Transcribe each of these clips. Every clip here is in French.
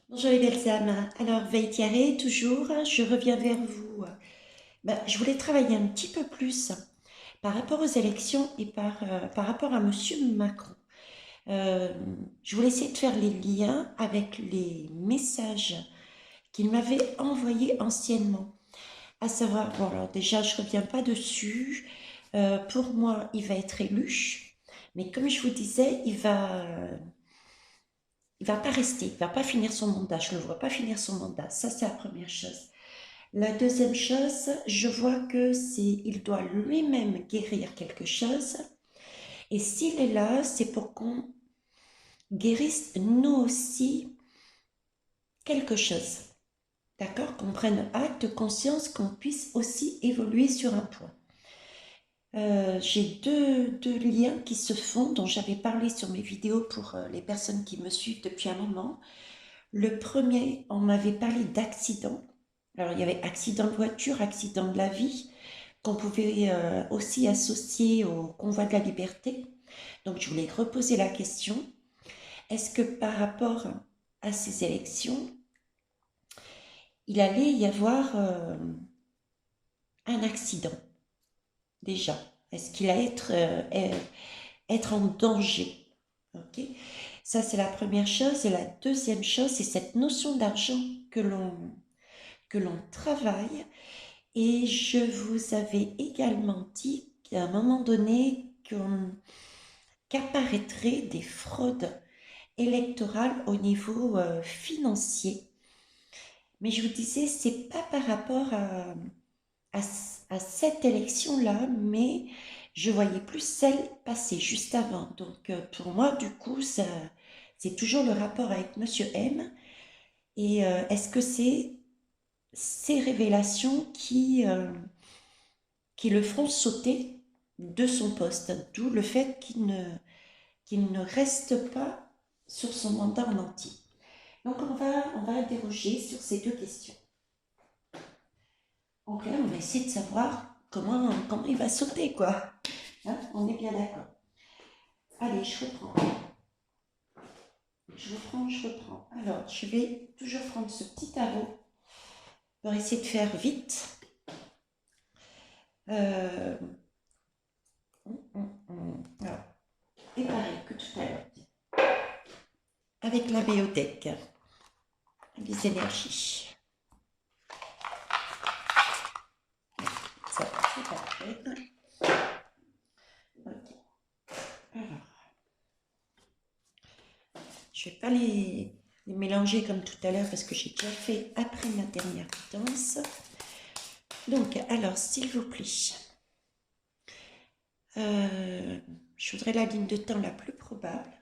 Bonjour les belles âmes. Alors, Veitiare, toujours, je reviens vers vous. Je voulais travailler un petit peu plus par rapport aux élections et par rapport à Monsieur Macron. Euh, je voulais essayer de faire les liens avec les messages qu'il m'avait envoyés anciennement. À savoir, bon alors déjà, je ne reviens pas dessus. Pour moi, il va être élu. Mais comme je vous disais, il va pas rester, il va pas finir son mandat. Je ne le vois pas finir son mandat. Ça, c'est la première chose. La deuxième chose, je vois que il doit lui-même guérir quelque chose. Et s'il est là, c'est pour qu'on guérisse nous aussi quelque chose. D'accord? Qu'on prenne acte, conscience, qu'on puisse aussi évoluer sur un point. J'ai deux liens qui se font, dont j'avais parlé sur mes vidéos pour les personnes qui me suivent depuis un moment. Le premier, on m'avait parlé d'accident. Alors, il y avait accident de voiture, accident de la vie, qu'on pouvait aussi associer au convoi de la liberté. Donc, je voulais reposer la question, est-ce que par rapport à ces élections, il allait y avoir un accident déjà? Est-ce qu'il allait être en danger? Ok. Ça, c'est la première chose. Et la deuxième chose, c'est cette notion d'argent que l'on travaille. Et je vous avais également dit qu'à un moment donné, qu'apparaîtraient des fraudes électorales au niveau financier. Mais je vous disais, c'est pas par rapport à, à cette élection-là, mais je voyais plus celle passée juste avant. Donc pour moi, du coup, ça, c'est toujours le rapport avec Monsieur M. Et est-ce que c'est ces révélations qui le feront sauter de son poste, d'où le fait qu'il ne reste pas sur son mandat en entier. Donc on va interroger sur ces deux questions. En clair, on va essayer de savoir comment il va sauter, quoi. Hein, on est bien d'accord. Allez, je reprends. Je reprends. Alors, je vais toujours prendre ce petit tarot pour essayer de faire vite. Euh, alors, et pareil que tout à l'heure. Avec la biotech, les énergies. Ça, c'est parfait. Ok. Alors, je ne vais pas les mélanger comme tout à l'heure parce que j'ai déjà fait après ma dernière danse. Donc, alors, s'il vous plaît, je voudrais la ligne de temps la plus probable.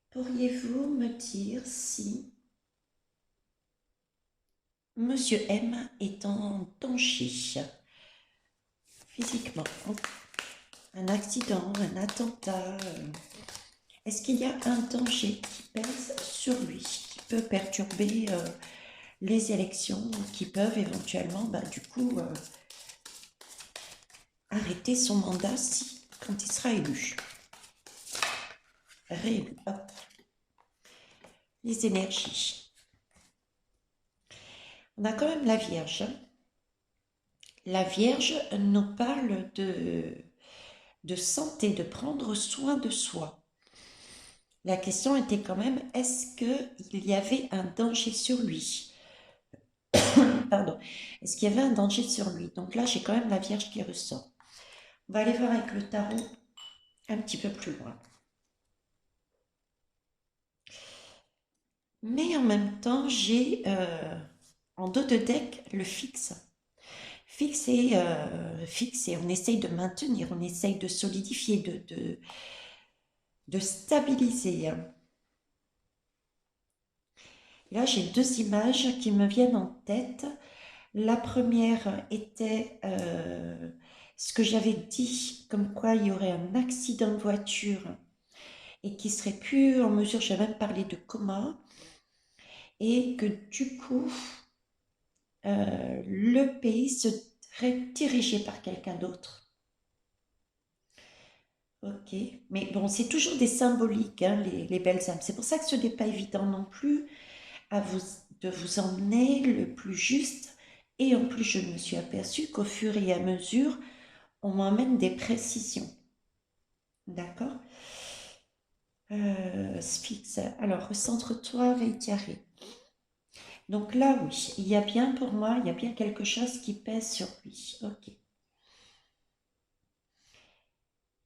Pourriez-vous me dire si Monsieur M est en danger physiquement? Un accident, un attentat? Est-ce qu'il y a un danger qui pèse sur lui, qui peut perturber les élections, qui peuvent éventuellement, du coup, arrêter son mandat quand il sera élu? Réélu. Hop. Les énergies. On a quand même la Vierge. La Vierge nous parle de santé, de prendre soin de soi. La question était quand même, est-ce qu'il y avait un danger sur lui? Pardon. Est-ce qu'il y avait un danger sur lui? Donc là, j'ai quand même la Vierge qui ressort. On va aller voir avec le tarot un petit peu plus loin. Mais en même temps, j'ai en dos de deck le fixe. Fixe et on essaye de maintenir, on essaye de solidifier, de stabiliser. Là, j'ai deux images qui me viennent en tête. La première était ce que j'avais dit, comme quoi il y aurait un accident de voiture et qui serait plus en mesure, j'ai même parlé de coma, et que du coup, le pays serait dirigé par quelqu'un d'autre. Ok, mais bon, c'est toujours des symboliques, hein, les belles âmes. C'est pour ça que ce n'est pas évident non plus de vous emmener le plus juste. Et en plus, je me suis aperçue qu'au fur et à mesure, on m'emmène des précisions. D'accord? Sphinx. Alors, recentre-toi, Veitiari. Donc là, oui, il y a bien pour moi, il y a bien quelque chose qui pèse sur lui. Ok.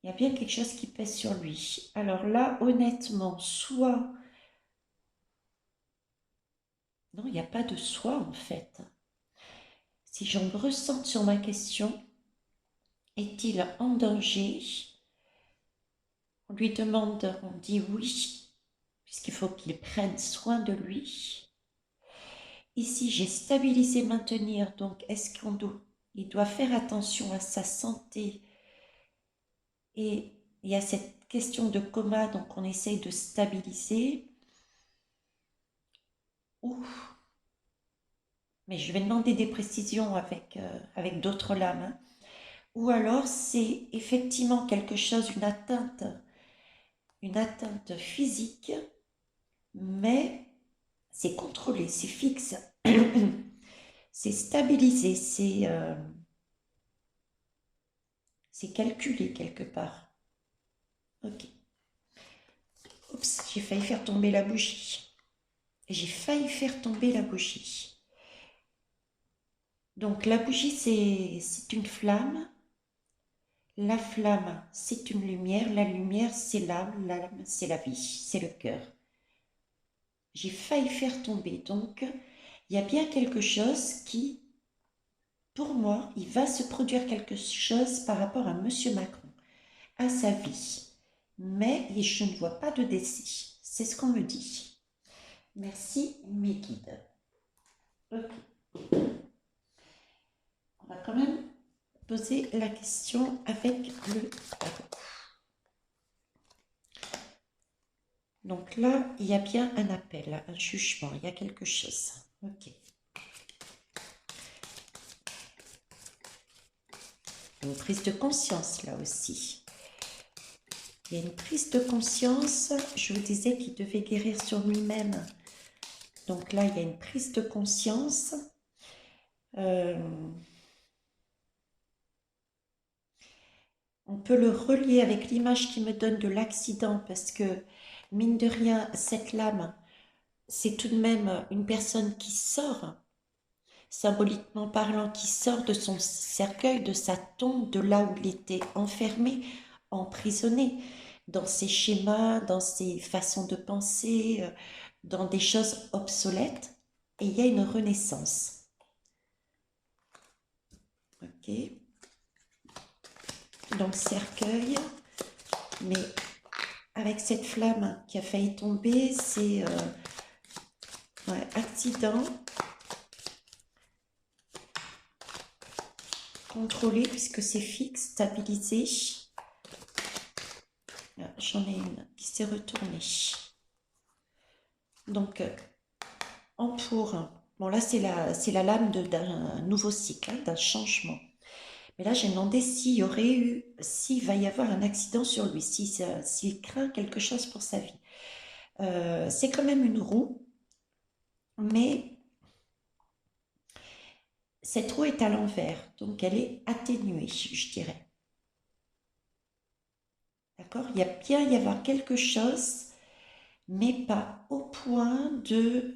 Il y a bien quelque chose qui pèse sur lui. Alors là, honnêtement, soit... Non, il n'y a pas de soit en fait. Si j'en ressens sur ma question, est-il en danger? On lui demande, on dit oui, puisqu'il faut qu'il prenne soin de lui. Ici, j'ai stabilisé, maintenir, donc est-ce il doit faire attention à sa santé et il y a cette question de coma, donc on essaye de stabiliser. Ouh, mais je vais demander des précisions avec d'autres lames. Hein. Ou alors c'est effectivement quelque chose, une atteinte physique, mais c'est contrôlé, c'est fixe, c'est stabilisé, c'est calculé quelque part. Ok. Oups, j'ai failli faire tomber la bougie. J'ai failli faire tomber la bougie. Donc la bougie, c'est une flamme. La flamme, c'est une lumière. La lumière, c'est l'âme, c'est la vie, c'est le cœur. J'ai failli faire tomber. Donc, il y a bien quelque chose qui, pour moi, il va se produire quelque chose par rapport à Monsieur Macron, à sa vie. Mais je ne vois pas de décès. C'est ce qu'on me dit. Merci, mes guides. Ok. On va quand même poser la question avec le tarot. Donc là, il y a bien un appel, un jugement, il y a quelque chose. Ok. Une prise de conscience là aussi. Il y a une prise de conscience, je vous disais qu'il devait guérir sur lui-même. Donc là, il y a une prise de conscience. On peut le relier avec l'image qui me donne de l'accident parce que, mine de rien, cette lame, c'est tout de même une personne qui sort, symboliquement parlant, qui sort de son cercueil, de sa tombe, de là où il était enfermé, emprisonné, dans ses schémas, dans ses façons de penser, dans des choses obsolètes, et il y a une renaissance. Ok. Donc cercueil, mais avec cette flamme qui a failli tomber, c'est ouais, accident, contrôlé puisque c'est fixe, stabilisé. J'en ai une qui s'est retournée. Donc, en pour, bon là c'est la lame d'un nouveau cycle, hein, d'un changement. Mais là j'ai demandé s'il va y avoir un accident sur lui, s'il craint quelque chose pour sa vie. C'est quand même une roue, mais cette roue est à l'envers, donc elle est atténuée, je dirais. D'accord? Il y a bien y avoir quelque chose, mais pas au point de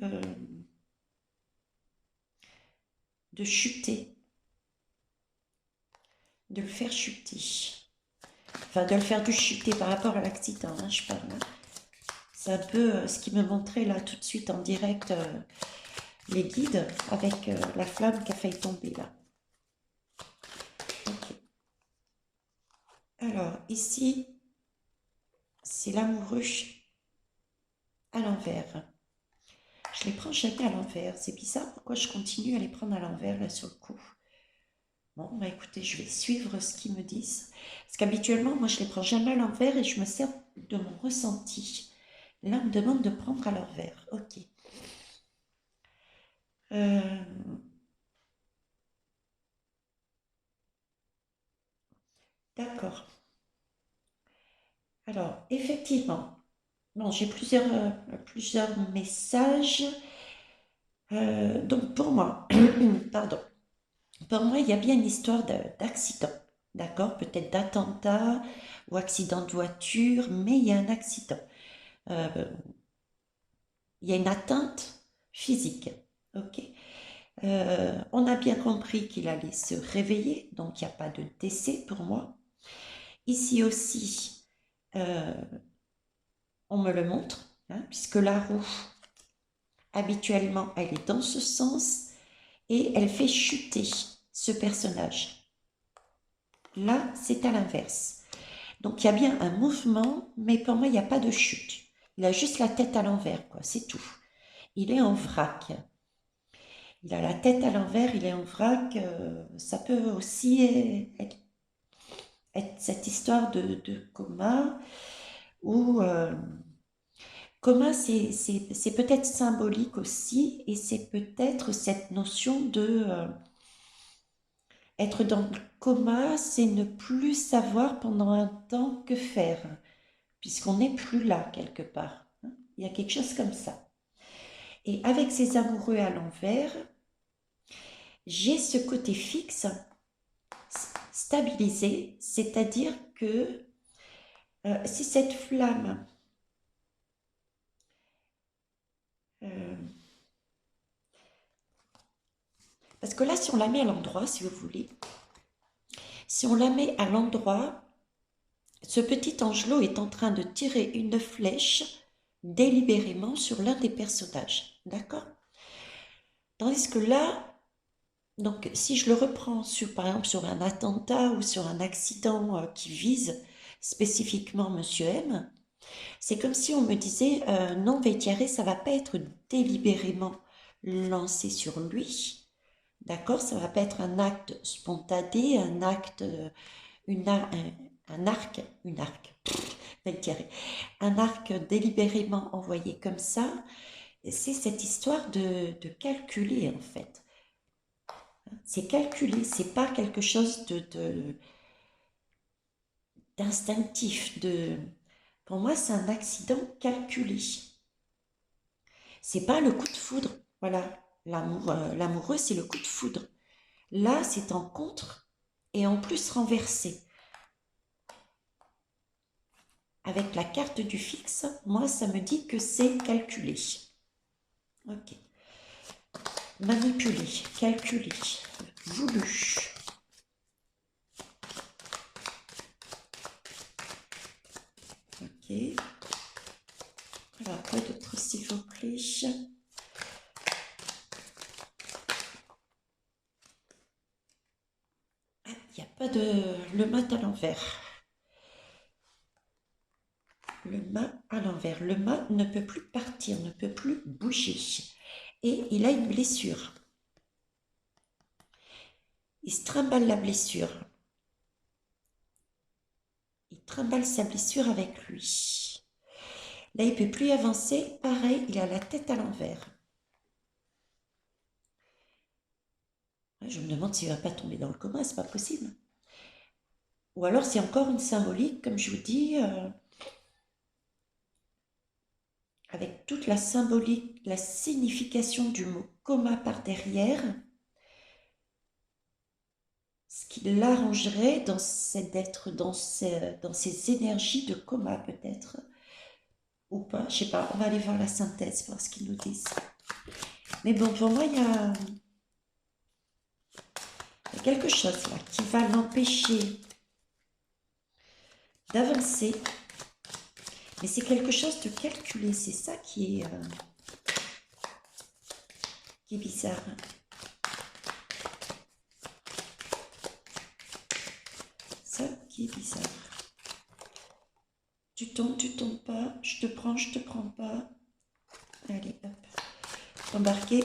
chuter, de le faire chuter. Enfin, de le faire chuter par rapport à l'accident, hein, je parle. Hein. C'est un peu ce qui me montrait là tout de suite en direct les guides avec la flamme qui a failli tomber là. Okay. Alors, ici, c'est l'amoureux à l'envers. Je les prends jamais à l'envers. C'est bizarre pourquoi je continue à les prendre à l'envers là sur le coup. Bon, bah écoutez, je vais suivre ce qu'ils me disent. Parce qu'habituellement, moi, je les prends jamais à l'envers et je me sers de mon ressenti. Là, on me demande de prendre à l'envers. Ok. D'accord. Alors, effectivement, bon, j'ai plusieurs messages. Donc pour moi, pardon, pour moi, il y a bien une histoire d'accident, d'accord? Peut-être d'attentat ou accident de voiture, mais il y a un accident. Euh, il y a une atteinte physique, ok? On a bien compris qu'il allait se réveiller, donc il n'y a pas de décès pour moi. Ici aussi, euh, on me le montre, hein, puisque la roue, habituellement, elle est dans ce sens et elle fait chuter ce personnage. Là, c'est à l'inverse. Donc, il y a bien un mouvement, mais pour moi, il n'y a pas de chute. Il a juste la tête à l'envers, quoi, c'est tout. Il est en vrac. Il a la tête à l'envers, il est en vrac. Ça peut aussi être cette histoire de coma, ou coma, c'est peut-être symbolique aussi, et c'est peut-être cette notion de être dans le coma, c'est ne plus savoir pendant un temps que faire, puisqu'on n'est plus là quelque part, hein. Il y a quelque chose comme ça. Et avec ces amoureux à l'envers, j'ai ce côté fixe, stabilisé, c'est-à-dire que si cette flamme euh, parce que là, si on la met à l'endroit, si vous voulez, si on la met à l'endroit, ce petit angelot est en train de tirer une flèche délibérément sur l'un des personnages. D'accord? Tandis que là, donc si je le reprends sur, par exemple sur un attentat ou sur un accident qui vise spécifiquement Monsieur M, c'est comme si on me disait non, Vétiaré, ça va pas être délibérément lancé sur lui. D'accord? Ça va pas être un acte spontané, un acte, un arc, une arc, un arc délibérément envoyé comme ça. C'est cette histoire de calculer en fait. C'est calculé, c'est pas quelque chose d'instinctif. Pour moi, c'est un accident calculé. C'est pas le coup de foudre. Voilà, l'amoureux, c'est le coup de foudre. Là, c'est en contre et en plus renversé. Avec la carte du fixe, moi, ça me dit que c'est calculé. Ok. Manipulé, calculé, voulu. Ok. Alors, quoi d'autre, s'il vous plaît? Ah, il n'y a pas de... Le mat à l'envers. Le mât à l'envers. Le mât ne peut plus partir, ne peut plus bouger. Et il a une blessure. Il se trimballe la blessure. Il trimballe sa blessure avec lui. Là, il ne peut plus avancer. Pareil, il a la tête à l'envers. Je me demande s'il ne va pas tomber dans le coma, c'est pas possible. Ou alors c'est encore une symbolique, comme je vous dis, avec toute la symbolique, la signification du mot coma par derrière, ce qui l'arrangerait d'être dans ces énergies de coma peut-être, ou pas, je sais pas, on va aller voir la synthèse, voir ce qu'ils nous disent. Mais bon, pour moi, il y a quelque chose là qui va l'empêcher d'avancer, mais c'est quelque chose de calculé, c'est ça qui est bizarre. Ça qui est bizarre. Tu tombes pas, je te prends pas. Allez, hop. Embarquer.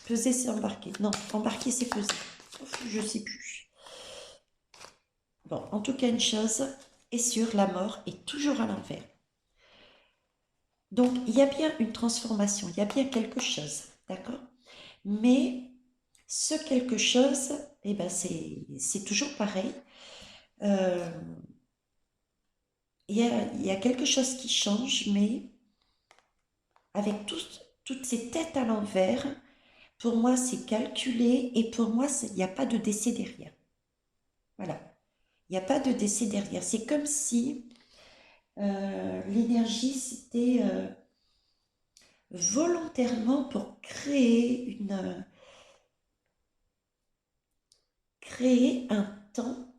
Peser, c'est embarquer. Non, embarquer, c'est peser. Je sais plus. Bon, en tout cas, une chose est sûre, la mort est toujours à l'envers. Donc, il y a bien une transformation, il y a bien quelque chose, d'accord? Mais ce quelque chose, eh ben, c'est toujours pareil. Euh, il y a quelque chose qui change, mais avec toutes ces têtes à l'envers, pour moi, c'est calculé et pour moi, il n'y a pas de décès derrière. Voilà. Il n'y a pas de décès derrière. C'est comme si l'énergie, c'était volontairement pour créer un temps.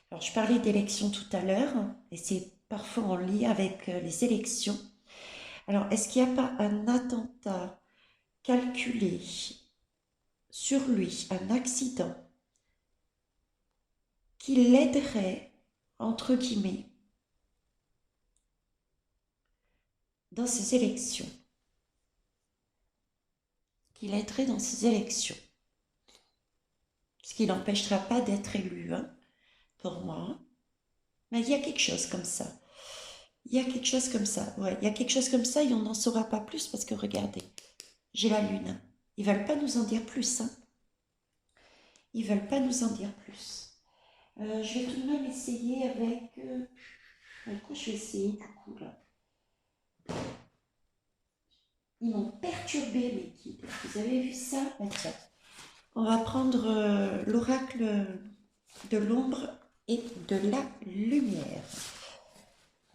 Alors, je parlais d'élections tout à l'heure, et c'est parfois en lien avec les élections. Alors, est-ce qu'il n'y a pas un attentat calculé sur lui, un accident, qui l'aiderait, entre guillemets, dans ces élections? Qui l'aiderait dans ces élections? Ce qui n'empêchera pas d'être élu, hein, pour moi. Mais il y a quelque chose comme ça. Il y a quelque chose comme ça, ouais. Il y a quelque chose comme ça et on n'en saura pas plus parce que regardez, j'ai la lune. Ils veulent pas nous en dire plus, hein. Ils veulent pas nous en dire plus. Je vais tout de même essayer avec... quoi je vais essayer du coup là? Ils m'ont perturbé mes guides. Vous avez vu ça? Ah, tiens. On va prendre l'oracle de l'ombre et de la lumière.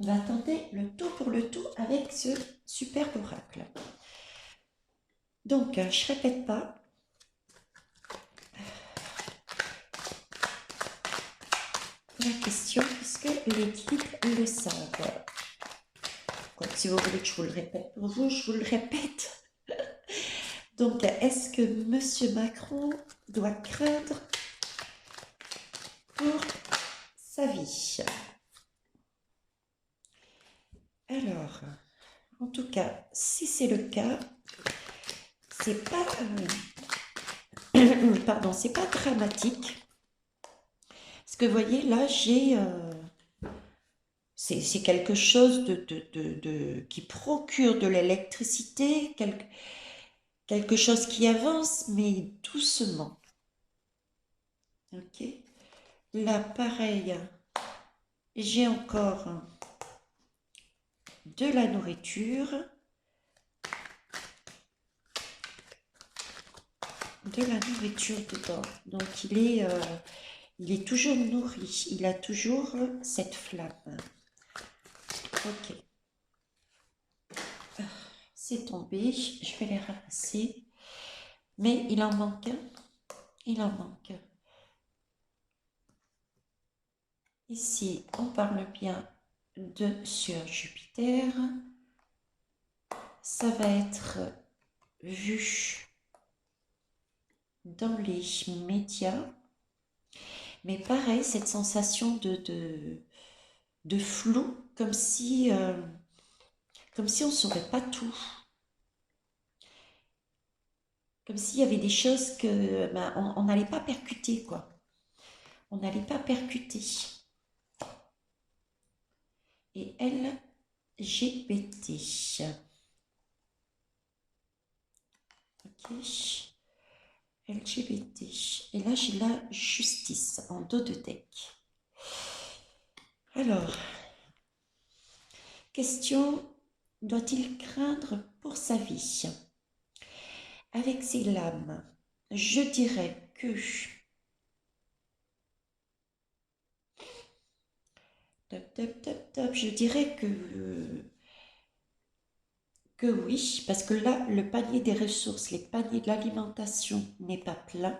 On va tenter le tout pour le tout avec ce superbe oracle. Donc, je répète pas. La question, puisque les guides le savent. Quoique, si vous voulez que je vous le répète pour vous, je vous le répète. Donc, est-ce que M. Macron doit craindre pour sa vie? Alors, en tout cas, si c'est le cas, c'est pas, pardon, c'est pas dramatique. Parce que vous voyez, là, j'ai, c'est quelque chose qui procure de l'électricité, quelque chose qui avance, mais doucement. Ok. Là, pareil, j'ai encore de la nourriture. De la nourriture dedans. Donc, il est toujours nourri. Il a toujours cette flamme. Ok. C'est tombé. Je vais les ramasser. Mais il en manque un. Il en manque. Ici, on parle bien de sur Jupiter. Ça va être vu dans les médias. Mais pareil, cette sensation de flou, comme si on ne saurait pas tout. Comme s'il y avait des choses que on n'allait pas percuter, quoi. On n'allait pas percuter. Et LGBT. Ok. LGBT. Et là, j'ai la justice en dos de deck. Alors, question, doit-il craindre pour sa vie? Avec ces lames, je dirais que... Je dirais que oui, parce que là, le panier des ressources, les paniers de l'alimentation n'est pas plein.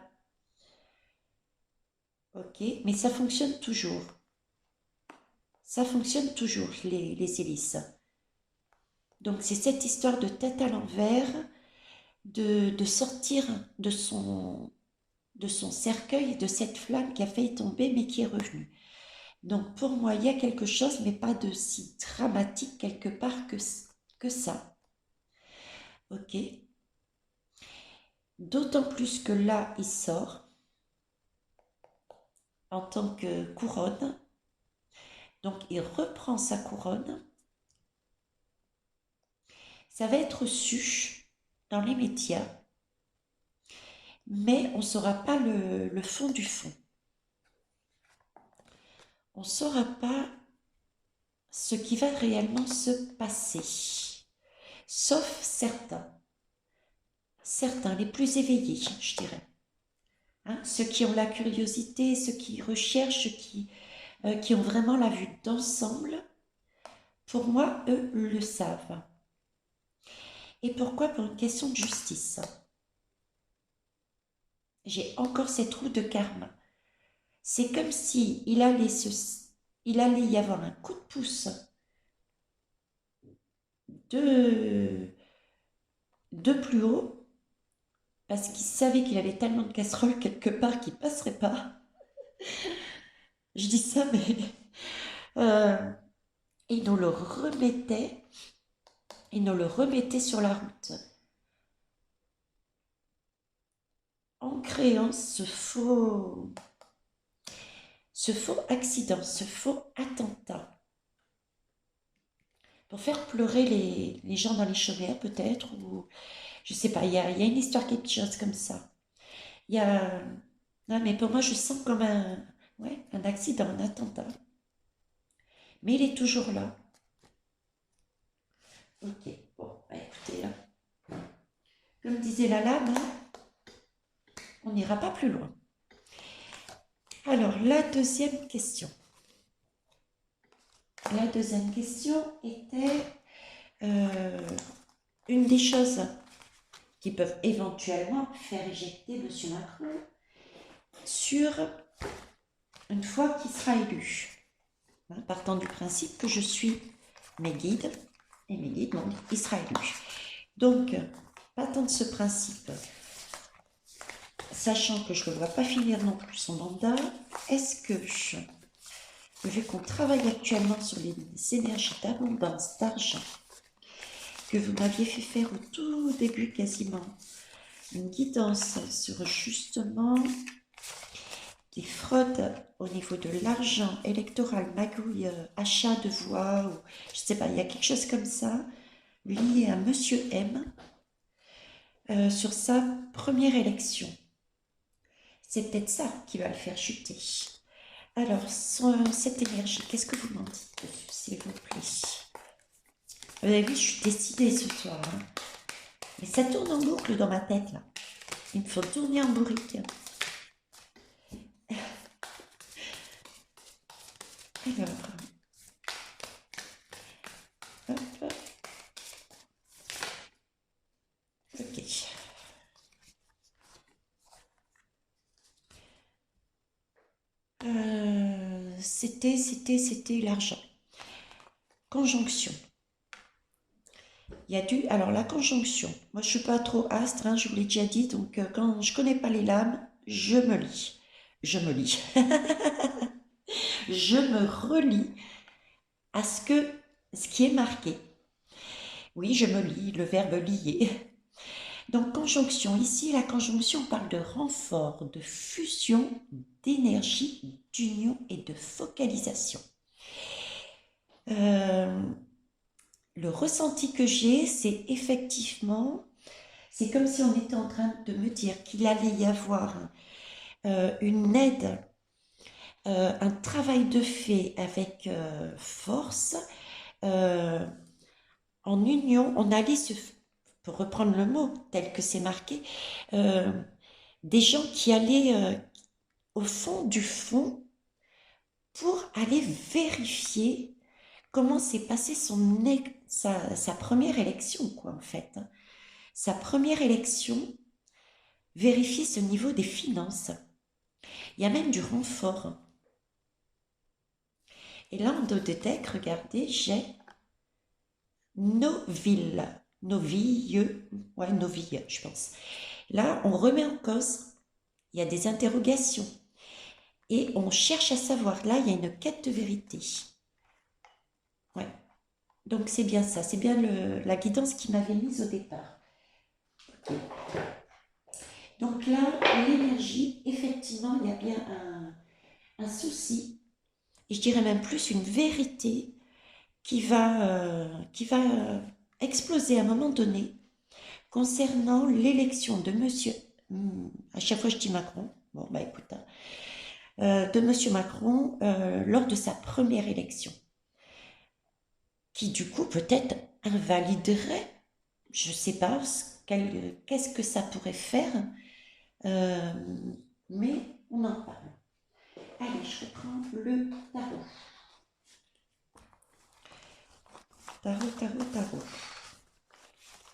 Ok, mais ça fonctionne toujours. Ça fonctionne toujours, les hélices. Donc, c'est cette histoire de tête à l'envers, de sortir de son cercueil, de cette flamme qui a failli tomber, mais qui est revenue. Donc, pour moi, il y a quelque chose, mais pas de si dramatique quelque part que ça. Ok. D'autant plus que là, il sort en tant que couronne. Donc, il reprend sa couronne. Ça va être su dans les médias, mais on ne saura pas le fond du fond. On ne saura pas ce qui va réellement se passer. sauf certains, les plus éveillés, je dirais. Hein, ceux qui ont la curiosité, ceux qui recherchent, qui ont vraiment la vue d'ensemble, pour moi, eux le savent. Et pourquoi? Pour une question de justice. J'ai encore cette roue de karma. C'est comme si il allait y avoir un coup de pouce de plus haut, parce qu'il savait qu'il avait tellement de casseroles quelque part qu'il ne passerait pas. Je dis ça, mais il nous le remettait sur la route. En créant ce faux accident, ce faux attentat, pour faire pleurer les gens dans les chaumières peut-être, ou je sais pas, il y a une histoire, quelque chose comme ça. Il y a... Non, mais pour moi, je sens comme un accident, un attentat. Mais il est toujours là. Ok, bon, bah écoutez, là, comme disait la lame, on n'ira pas plus loin. Alors, la deuxième question. La deuxième question était une des choses qui peuvent éventuellement faire éjecter M. Macron sur une fois qu'il sera élu. Partant du principe que je suis mes guides, et mes guides, donc il sera élu. Donc, partant de ce principe, sachant que je ne le vois pas finir non plus son mandat, est-ce que, vu qu'on travaille actuellement sur les énergies d'abondance, d'argent, que vous m'aviez fait faire au tout début quasiment, une guidance sur justement des fraudes au niveau de l'argent électoral, magouille, achat de voix, ou je ne sais pas, il y a quelque chose comme ça, lié à Monsieur M, sur sa première élection. C'est peut-être ça qui va le faire chuter. Alors, cette énergie, qu'est-ce que vous m'en dites dessus, s'il vous plaît? Vous avez vu, je suis décidée ce soir. Hein. Mais ça tourne en boucle dans ma tête, là. Il me faut tourner en bourrique. Alors, hop, ok. C'était l'argent. Conjonction. Il y a alors la conjonction, moi je suis pas trop astre, hein, je vous l'ai déjà dit, donc quand je connais pas les lames, je me lis. Je me lis. Je me relis à ce qui est marqué. Oui, je me lis, le verbe lier. Donc conjonction, ici la conjonction parle de renfort, de fusion, d'énergie, d'union et de focalisation. Le ressenti que j'ai, c'est effectivement, c'est comme si on était en train de me dire qu'il allait y avoir une aide, un travail de fait avec force, en union, on allait pour reprendre le mot tel que c'est marqué, des gens qui allaient au fond du fond pour aller vérifier comment s'est passée sa première élection, quoi, en fait. Sa première élection, vérifier ce niveau des finances. Il y a même du renfort. Et là, en dos de deck, regardez, j'ai Noville, ouais, Noville, je pense. Là, on remet en cause, il y a des interrogations. Et on cherche à savoir, là, il y a une quête de vérité. Ouais. Donc, c'est bien ça, c'est bien la guidance qui m'avait mise au départ. Okay. Donc là, l'énergie, effectivement, il y a bien un souci, et je dirais même plus une vérité qui va exploser à un moment donné concernant l'élection de monsieur, à chaque fois je dis Macron, bon bah écoute, de monsieur Macron lors de sa première élection, qui du coup peut-être invaliderait je ne sais pas qu'est-ce que ça pourrait faire, euh, mais on en parle. Allez, je reprends le tarot. Tarot,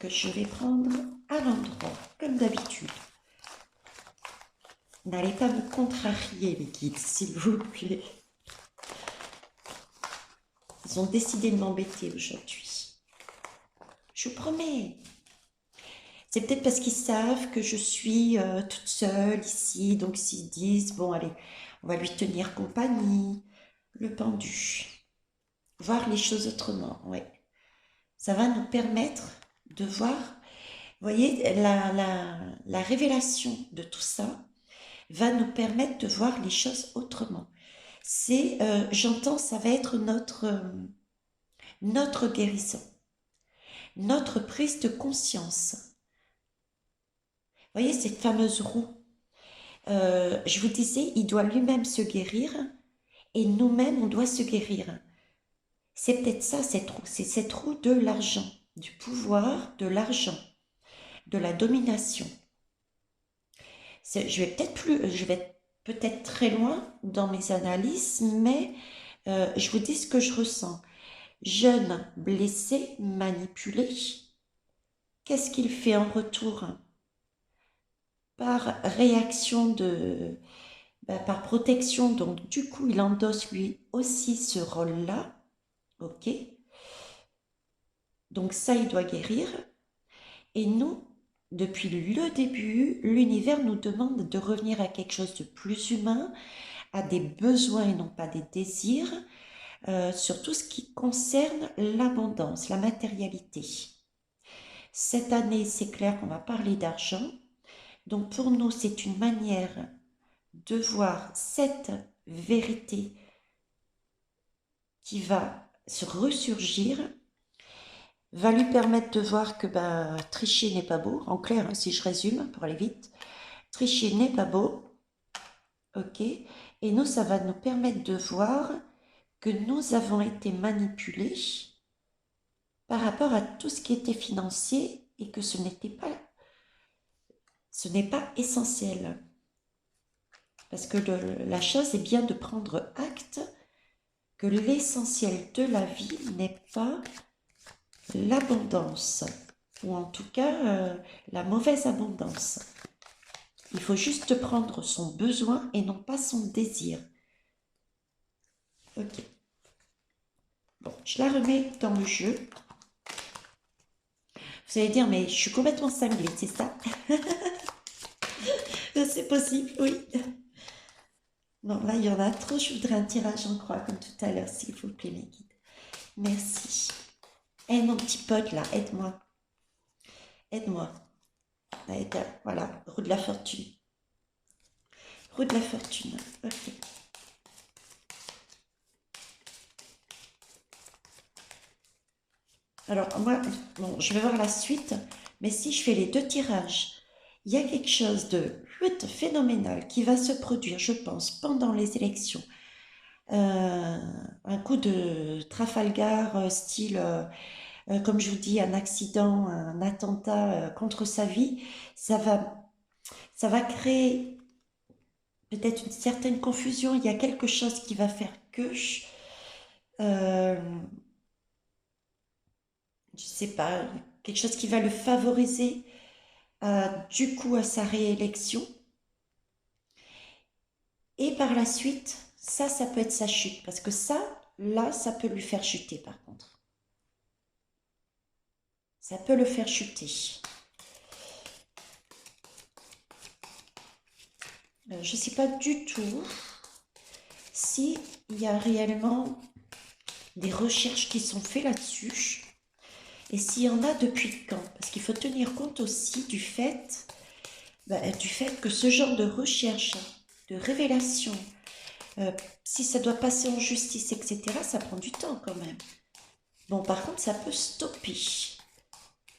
que je vais prendre à l'endroit, comme d'habitude. N'allez pas me contrarier, les guides, s'il vous plaît. Ils ont décidé de m'embêter aujourd'hui. Je vous promets. C'est peut-être parce qu'ils savent que je suis toute seule ici, donc s'ils disent, bon allez, on va lui tenir compagnie, le pendu. Voir les choses autrement, ouais. Ça va nous permettre de voir, vous voyez, la révélation de tout ça va nous permettre de voir les choses autrement. C'est, j'entends, ça va être notre guérison, notre prise de conscience. Vous voyez cette fameuse roue, je vous disais, il doit lui-même se guérir et nous-mêmes, on doit se guérir. C'est peut-être ça, cette roue, c'est cette roue de l'argent, du pouvoir, de l'argent, de la domination. Je vais peut-être très loin dans mes analyses, mais je vous dis ce que je ressens. Jeune, blessé, manipulé, qu'est-ce qu'il fait en retour? Par réaction par protection, donc du coup il endosse lui aussi ce rôle-là, ok? Donc ça il doit guérir. Et nous, depuis le début, l'univers nous demande de revenir à quelque chose de plus humain, à des besoins et non pas des désirs, sur tout ce qui concerne l'abondance, la matérialité. Cette année, c'est clair qu'on va parler d'argent. Donc pour nous, c'est une manière de voir cette vérité qui va se ressurgir, va lui permettre de voir que tricher n'est pas beau. En clair, hein, si je résume pour aller vite, tricher n'est pas beau, ok? Et nous, ça va nous permettre de voir que nous avons été manipulés par rapport à tout ce qui était financier et que ce n'est pas essentiel. Parce que la chose est bien de prendre acte que l'essentiel de la vie n'est pas l'abondance, ou en tout cas la mauvaise abondance. Il faut juste prendre son besoin et non pas son désir. Ok. Bon, je la remets dans le jeu. Vous allez dire, mais je suis complètement cinglée, c'est ça? C'est possible, oui. Non, là, il y en a trop. Je voudrais un tirage en croix, comme tout à l'heure, s'il vous plaît, mes guides. Merci. Eh, mon petit pote, là, aide-moi. Aide-moi. Voilà, roue de la fortune. Roue de la fortune. Ok. Alors, moi, bon, je vais voir la suite, mais si je fais les deux tirages, il y a quelque chose de phénoménal qui va se produire, je pense, pendant les élections. Un coup de Trafalgar, style, comme je vous dis, un accident, un attentat contre sa vie, ça va créer peut-être une certaine confusion. Il y a quelque chose qui va faire que, euh, je sais pas, quelque chose qui va le favoriser du coup à sa réélection. Et par la suite, ça peut être sa chute. Parce que ça, là, ça peut lui faire chuter par contre. Ça peut le faire chuter. Je ne sais pas du tout s'il y a réellement des recherches qui sont faites là-dessus. Et s'il y en a depuis quand. Parce qu'il faut tenir compte aussi du fait que ce genre de recherche, de révélation, si ça doit passer en justice, etc., ça prend du temps quand même. Bon, par contre, ça peut stopper.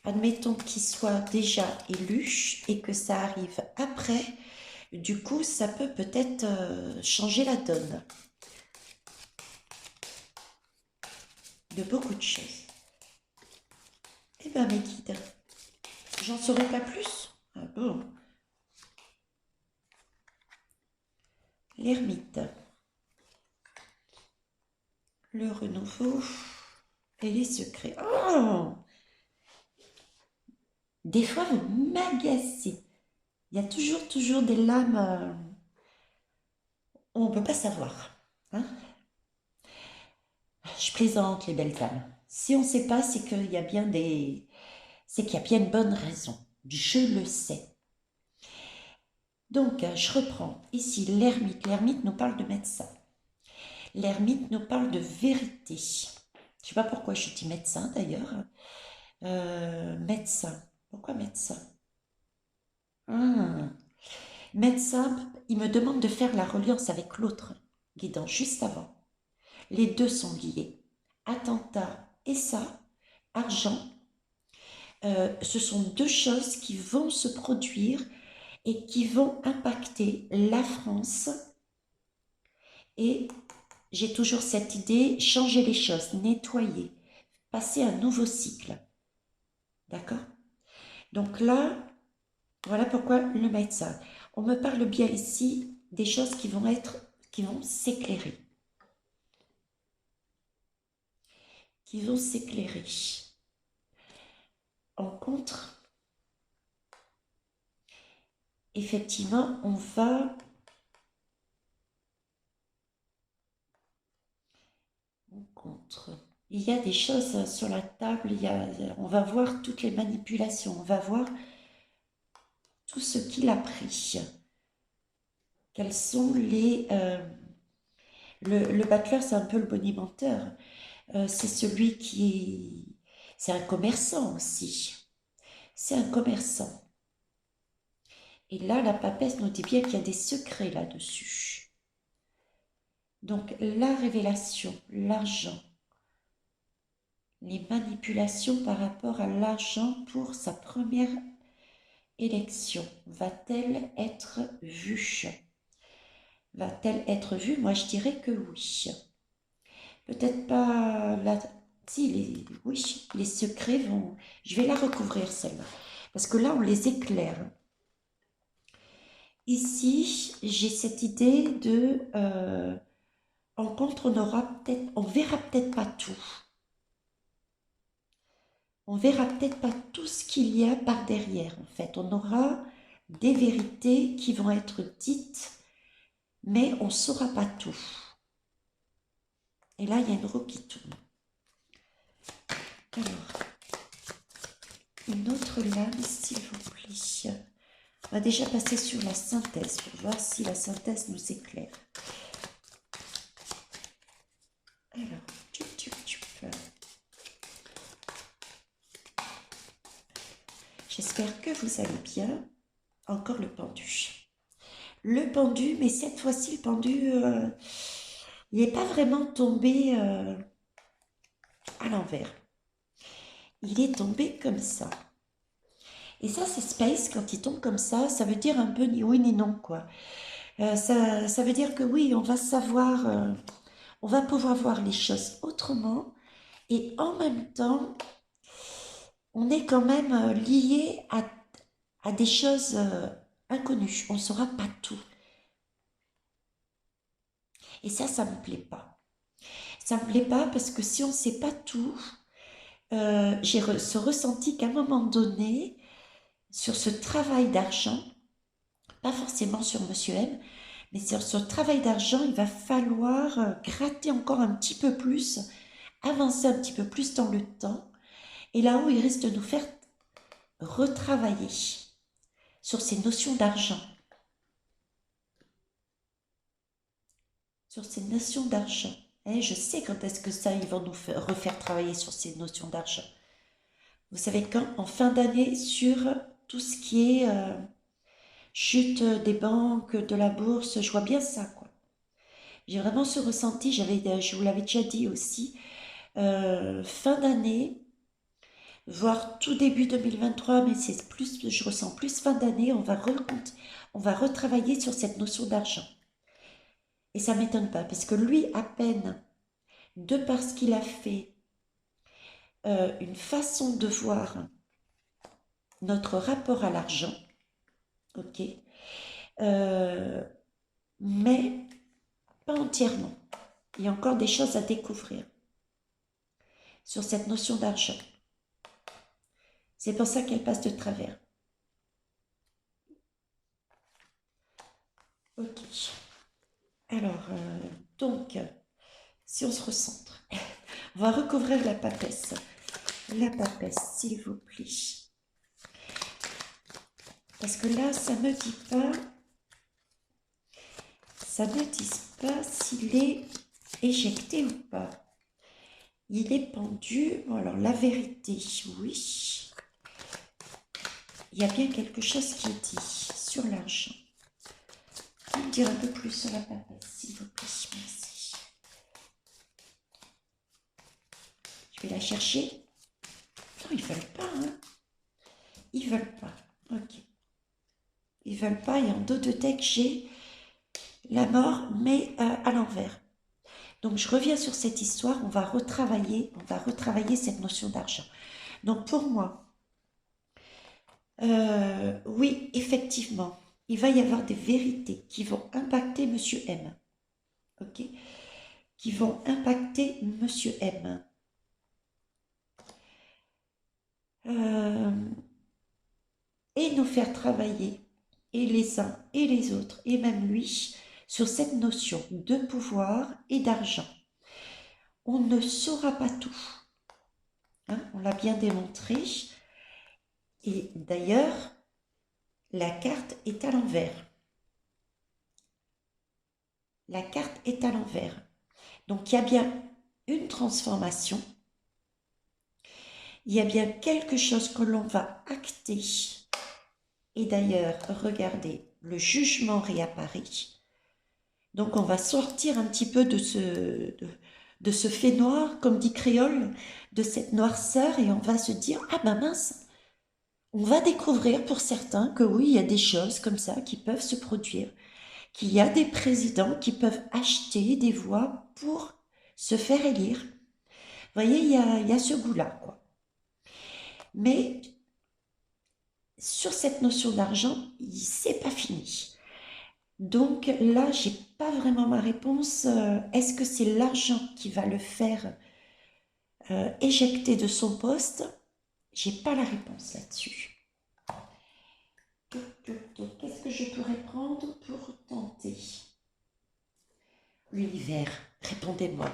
Admettons qu'il soit déjà élu et que ça arrive après. Du coup, ça peut peut-être changer la donne de beaucoup de choses. Eh bien, mes guides, J'en saurais pas plus. Ah bon. L'ermite. Le renouveau et les secrets. Oh, des fois, vous m'agacez. Il y a toujours des lames où on ne peut pas savoir. Hein. Je plaisante, les belles âmes. Si on ne sait pas, c'est qu'il y a bien c'est qu'il y a bien une bonne raison. Je le sais. Donc, je reprends. Ici, l'ermite. L'ermite nous parle de médecin. L'ermite nous parle de vérité. Je ne sais pas pourquoi je dis médecin d'ailleurs. Médecin. Pourquoi médecin? Hum. Médecin, il me demande de faire la reliance avec l'autre guidant juste avant. Les deux sont liés. Attentat et ça, argent, ce sont deux choses qui vont se produire et qui vont impacter la France. Et j'ai toujours cette idée, changer les choses, nettoyer, passer un nouveau cycle. D'accord? Donc là, voilà pourquoi le médecin. On me parle bien ici des choses qui vont s'éclairer. Qui vont s'éclairer. En contre, effectivement, on va en contre. Il y a des choses sur la table, on va voir toutes les manipulations, on va voir tout ce qu'il a pris. Quels sont le battleur, c'est un peu le bonimenteur. C'est celui c'est un commerçant aussi. C'est un commerçant. Et là, la papesse nous dit bien qu'il y a des secrets là-dessus. Donc, la révélation, l'argent, les manipulations par rapport à l'argent pour sa première élection, va-t-elle être vue? Va-t-elle être vue? Moi, je dirais que oui. Peut-être pas là. Si, oui, les secrets vont... Je vais la recouvrir, celle-là. Parce que là, on les éclaire. Ici, j'ai cette idée de... en contre, on verra peut-être pas tout. On verra peut-être pas tout ce qu'il y a par derrière, en fait. On aura des vérités qui vont être dites, mais on ne saura pas tout. Et là, il y a une roue qui tourne. Alors, une autre lame, s'il vous plaît. On va déjà passer sur la synthèse pour voir si la synthèse nous éclaire. Alors, j'espère que vous allez bien. Encore le pendu. Le pendu, mais cette fois-ci, le pendu, il n'est pas vraiment tombé à l'envers. Il est tombé comme ça. Et ça, c'est space, quand il tombe comme ça veut dire un peu ni oui ni non, quoi. Ça veut dire que oui, on va savoir, on va pouvoir voir les choses autrement, et en même temps, on est quand même lié à des choses inconnues. On ne saura pas tout. Et ça ne me plaît pas. Ça ne me plaît pas parce que si on ne sait pas tout, j'ai ce ressenti qu'à un moment donné, sur ce travail d'argent, pas forcément sur Monsieur M, mais sur ce travail d'argent, il va falloir gratter encore un petit peu plus, avancer un petit peu plus dans le temps. Et là-haut, il risque de nous faire retravailler sur ces notions d'argent. Sur ces notions d'argent. Et je sais quand est-ce que ça, ils vont nous refaire travailler sur ces notions d'argent. Vous savez quand? En fin d'année, sur tout ce qui est chute des banques, de la bourse, je vois bien ça, quoi. J'ai vraiment ce ressenti, je vous l'avais déjà dit aussi, fin d'année, voire tout début 2023, mais c'est plus, je ressens plus fin d'année, on va retravailler sur cette notion d'argent. Et ça ne m'étonne pas, parce que lui, à peine, de par ce qu'il a fait, une façon de voir notre rapport à l'argent, ok, euh, mais pas entièrement. Il y a encore des choses à découvrir sur cette notion d'argent. C'est pour ça qu'elle passe de travers. Ok. Alors, donc, si on se recentre, on va recouvrir la papesse. La papesse, s'il vous plaît. Parce que là, ça ne dit pas s'il est éjecté ou pas. Il est pendu. Bon, alors, la vérité, oui. Il y a bien quelque chose qui est dit sur l'argent. Vous me dire un peu plus sur la papesse, s'il vous plaît. Merci. Je vais la chercher. Non, ils ne veulent pas, hein. Ils ne veulent pas. Ok. Ils ne veulent pas. Et en dos de texte, j'ai la mort, mais à l'envers. Donc, je reviens sur cette histoire. On va retravailler cette notion d'argent. Donc, pour moi, oui, effectivement, il va y avoir des vérités qui vont impacter Monsieur M. Ok, qui vont impacter Monsieur M. Et nous faire travailler, et les uns et les autres, et même lui, sur cette notion de pouvoir et d'argent. On ne saura pas tout. Hein, on l'a bien démontré. Et d'ailleurs, la carte est à l'envers. La carte est à l'envers. Donc, il y a bien une transformation. Il y a bien quelque chose que l'on va acter. Et d'ailleurs, regardez, le jugement réapparaît. Donc, on va sortir un petit peu de ce fait noir, comme dit Créole, de cette noirceur, et on va se dire, ah ben mince, on va découvrir pour certains que oui, il y a des choses comme ça qui peuvent se produire, qu'il y a des présidents qui peuvent acheter des voix pour se faire élire. Vous voyez, il y a ce goût-là, quoi. Mais sur cette notion d'argent, c'est pas fini. Donc là, j'ai pas vraiment ma réponse. Est-ce que c'est l'argent qui va le faire éjecter de son poste? J'ai pas la réponse là-dessus. Qu'est-ce que je pourrais prendre pour tenter? L'univers, répondez-moi.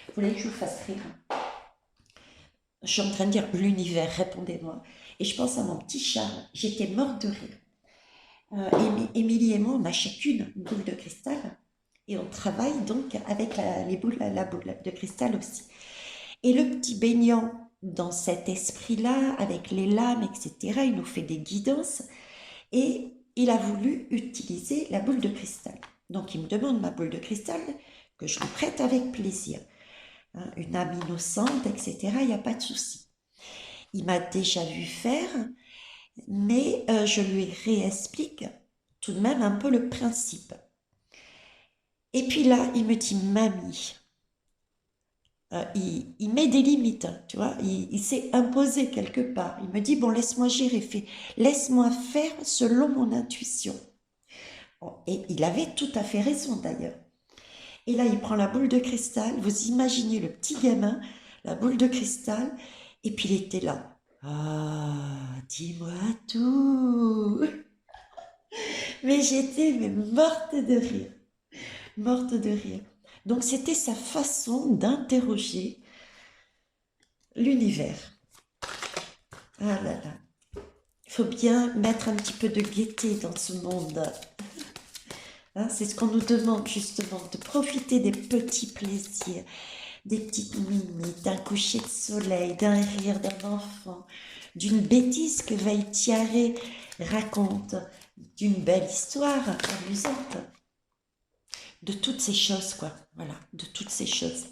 Vous voulez que je vous fasse rire? Je suis en train de dire l'univers, répondez-moi. Et je pense à mon petit Charles. J'étais morte de rire. Émilie et moi, on a chacune une boule de cristal. Et on travaille donc avec la boule de cristal aussi. Et le petit baignant dans cet esprit-là, avec les lames, etc., il nous fait des guidances. Et il a voulu utiliser la boule de cristal. Donc il me demande ma boule de cristal, que je lui prête avec plaisir. Hein, une âme innocente, etc., il n'y a pas de souci. Il m'a déjà vu faire, mais je lui réexplique tout de même un peu le principe. Et puis là, il me dit, mamie, il met des limites, tu vois, il s'est imposé quelque part. Il me dit, bon, laisse-moi gérer, laisse-moi faire selon mon intuition. Bon, et il avait tout à fait raison d'ailleurs. Et là, il prend la boule de cristal, vous imaginez le petit gamin, la boule de cristal, et puis il était là. Ah, dis-moi tout. Mais j'étais morte de rire, morte de rire. Donc c'était sa façon d'interroger l'univers. Ah là là. Il faut bien mettre un petit peu de gaieté dans ce monde. Hein, c'est ce qu'on nous demande justement, de profiter des petits plaisirs, des petites mimiques, d'un coucher de soleil, d'un rire d'un enfant, d'une bêtise que Veil raconte, d'une belle histoire amusante. De toutes ces choses, quoi. Voilà, de toutes ces choses.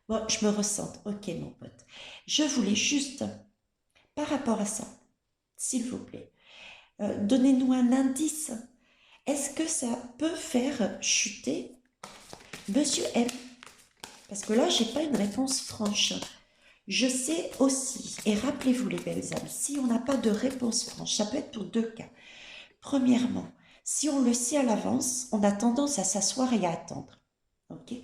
Bon, je me ressens. Ok, mon pote. Je voulais juste, par rapport à ça, s'il vous plaît, donnez-nous un indice. Est-ce que ça peut faire chuter Monsieur M? Parce que là, j'ai pas une réponse franche. Je sais aussi, et rappelez-vous les belles âmes, si on n'a pas de réponse franche, ça peut être pour deux cas. Premièrement, si on le sait à l'avance, on a tendance à s'asseoir et à attendre. Ok.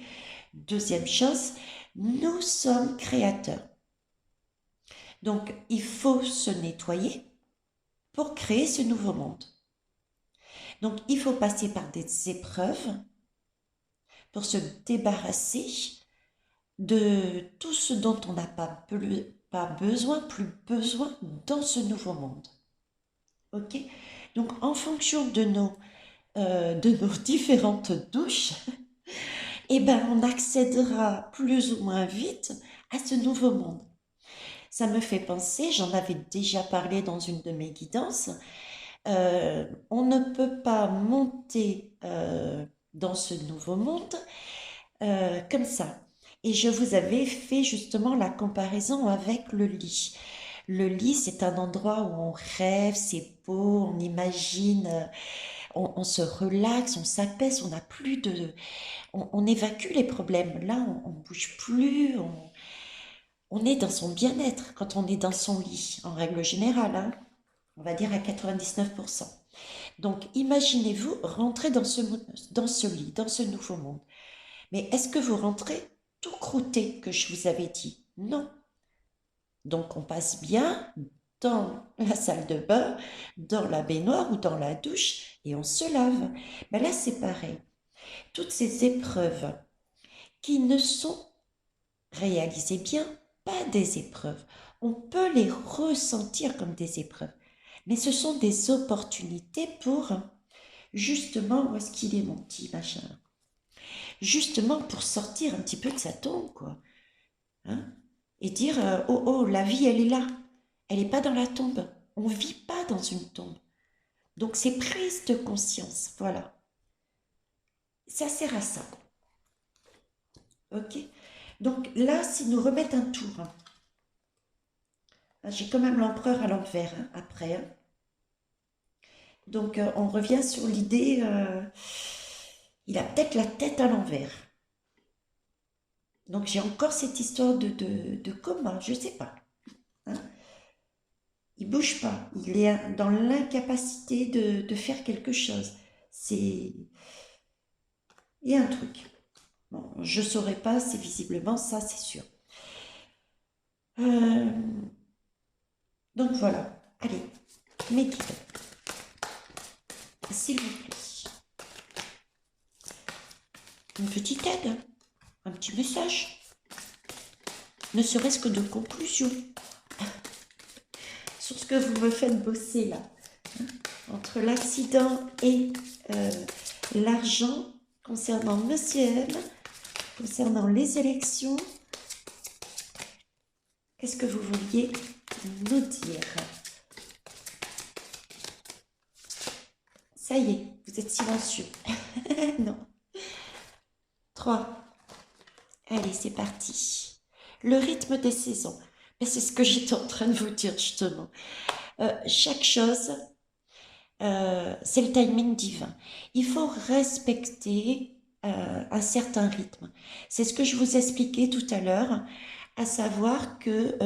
Deuxième chose, nous sommes créateurs. Donc, il faut se nettoyer pour créer ce nouveau monde. Donc, il faut passer par des épreuves pour se débarrasser de tout ce dont on n'a pas besoin, plus besoin dans ce nouveau monde. Ok. Donc, en fonction de nos différentes douches, eh ben, on accédera plus ou moins vite à ce nouveau monde. Ça me fait penser, j'en avais déjà parlé dans une de mes guidances, on ne peut pas monter dans ce nouveau monde comme ça. Et je vous avais fait justement la comparaison avec le lit. Le lit, c'est un endroit où on rêve, c'est beau, on imagine, on se relaxe, on s'apaise, on n'a plus de... On évacue les problèmes. Là, on bouge plus, on est dans son bien-être quand on est dans son lit, en règle générale, hein, on va dire à 99%. Donc, imaginez-vous rentrer dans ce lit, dans ce nouveau monde. Mais est-ce que vous rentrez tout croûté que je vous avais dit? Non. Donc, on passe bien dans la salle de bain, dans la baignoire ou dans la douche et on se lave. Mais là, c'est pareil. Toutes ces épreuves qui ne sont, réalisez bien, pas des épreuves. On peut les ressentir comme des épreuves, mais ce sont des opportunités pour, justement, où est-ce qu'il est mon petit machin? Justement pour sortir un petit peu de sa tombe, quoi. Hein, et dire, oh, oh, la vie, elle est là. Elle n'est pas dans la tombe. On ne vit pas dans une tombe. Donc, c'est prise de conscience. Voilà. Ça sert à ça. OK. Donc, là, si nous remettons un tour, hein, j'ai quand même l'empereur à l'envers hein, après. Hein. Donc, on revient sur l'idée, il a peut-être la tête à l'envers. Donc, j'ai encore cette histoire de coma, je ne sais pas. Hein. Il bouge pas, il est dans l'incapacité de faire quelque chose. C'est... Il y a un truc. Bon, je ne saurais pas, c'est visiblement ça, c'est sûr. Euh, donc voilà, allez, mes guides, s'il vous plaît. Une petite aide, un petit message, ne serait-ce que de conclusion sur ce que vous me faites bosser là. Entre l'accident et l'argent concernant Monsieur M, concernant les élections, qu'est-ce que vous vouliez nous dire? Ça y est, vous êtes silencieux. Non. 3. Allez, c'est parti. Le rythme des saisons. Mais c'est ce que j'étais en train de vous dire justement. Chaque chose, c'est le timing divin. Il faut respecter un certain rythme. C'est ce que je vous expliquais tout à l'heure, à savoir que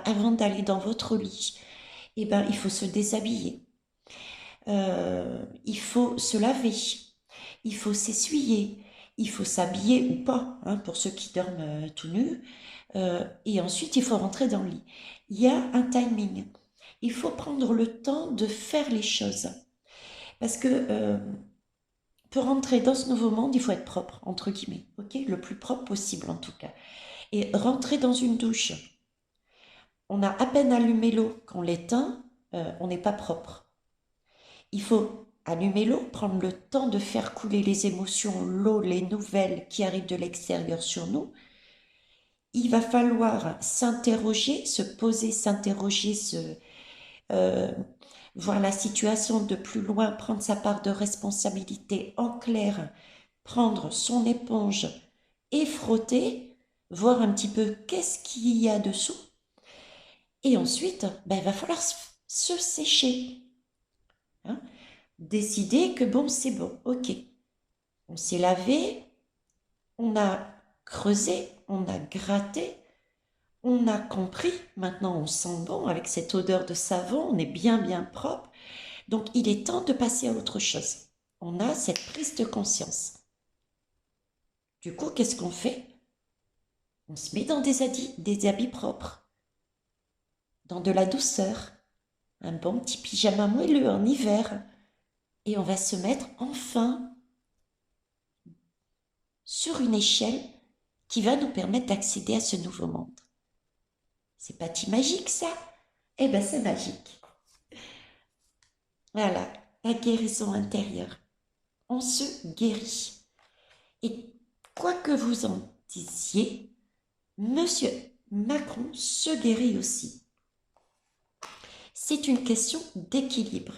avant d'aller dans votre lit, il faut se déshabiller. Il faut se laver, il faut s'essuyer, il faut s'habiller ou pas, hein, pour ceux qui dorment tout nus, et ensuite il faut rentrer dans le lit. Il y a un timing. Il faut prendre le temps de faire les choses. Parce que pour rentrer dans ce nouveau monde, il faut être propre, entre guillemets, ok, le plus propre possible en tout cas. Et rentrer dans une douche, on a à peine allumé l'eau qu'on l'éteint, on n'est pas propre. Il faut allumer l'eau, prendre le temps de faire couler les émotions, l'eau, les nouvelles qui arrivent de l'extérieur sur nous. Il va falloir s'interroger, se poser, s'interroger, voir la situation de plus loin, prendre sa part de responsabilité en clair, prendre son éponge et frotter, voir un petit peu qu'est-ce qu'il y a dessous. Et ensuite, il va falloir se sécher. Hein, décider que bon, c'est bon, ok. On s'est lavé, on a creusé, on a gratté, On a compris, maintenant on sent bon avec cette odeur de savon, on est bien propre. Donc il est temps de passer à autre chose. On a cette prise de conscience. Du coup, qu'est-ce qu'on fait? On se met dans des habits propres, dans de la douceur, un bon petit pyjama moelleux en hiver. Et on va se mettre enfin sur une échelle qui va nous permettre d'accéder à ce nouveau monde. C'est pas si magique ça? Eh bien c'est magique. Voilà, la guérison intérieure. On se guérit. Et quoi que vous en disiez, Monsieur Macron se guérit aussi. C'est une question d'équilibre.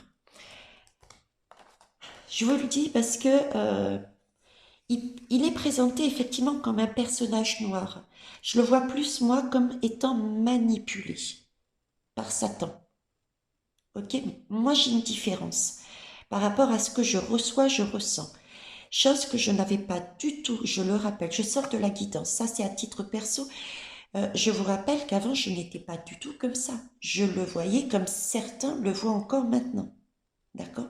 Je vous le dis parce que il est présenté effectivement comme un personnage noir. Je le vois plus, moi, comme étant manipulé par Satan. Ok? Moi, j'ai une différence. Par rapport à ce que je reçois, je ressens. Chose que je n'avais pas du tout, je le rappelle, je sors de la guidance. Ça, c'est à titre perso. Je vous rappelle qu'avant, je n'étais pas du tout comme ça. Je le voyais comme certains le voient encore maintenant. D'accord?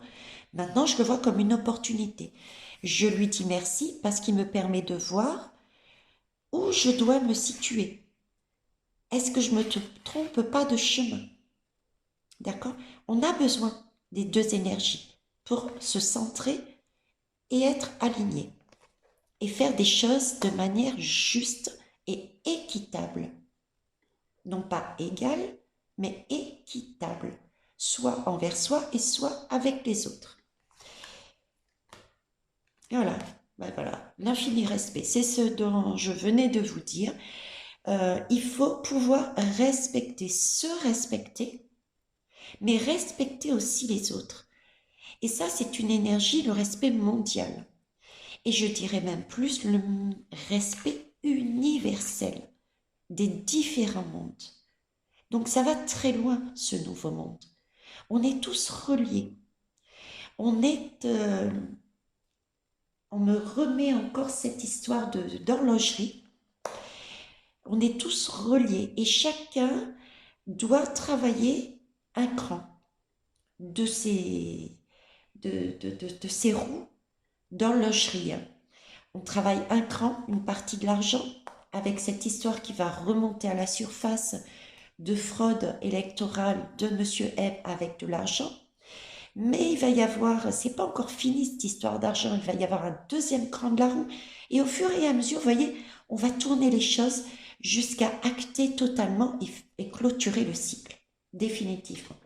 Maintenant, je le vois comme une opportunité. Je lui dis merci parce qu'il me permet de voir où je dois me situer. Est-ce que je ne me trompe pas de chemin? D'accord? On a besoin des deux énergies pour se centrer et être aligné et faire des choses de manière juste et équitable. Non pas égale, mais équitable, soit envers soi et soit avec les autres. Voilà, ben voilà, l'infini respect, c'est ce dont je venais de vous dire. Il faut pouvoir respecter, se respecter, mais respecter aussi les autres. Et ça, c'est une énergie, le respect mondial. Et je dirais même plus le respect universel des différents mondes. Donc ça va très loin, ce nouveau monde. On est tous reliés. On me remet encore cette histoire d'horlogerie. On est tous reliés et chacun doit travailler un cran de ses roues d'horlogerie. On travaille un cran, une partie de l'argent, avec cette histoire qui va remonter à la surface de fraude électorale de Monsieur M avec de l'argent. Mais il va y avoir, c'est pas encore fini cette histoire d'argent, il va y avoir un deuxième cran de la roue. Et au fur et à mesure, vous voyez, on va tourner les choses jusqu'à acter totalement et clôturer le cycle, définitivement.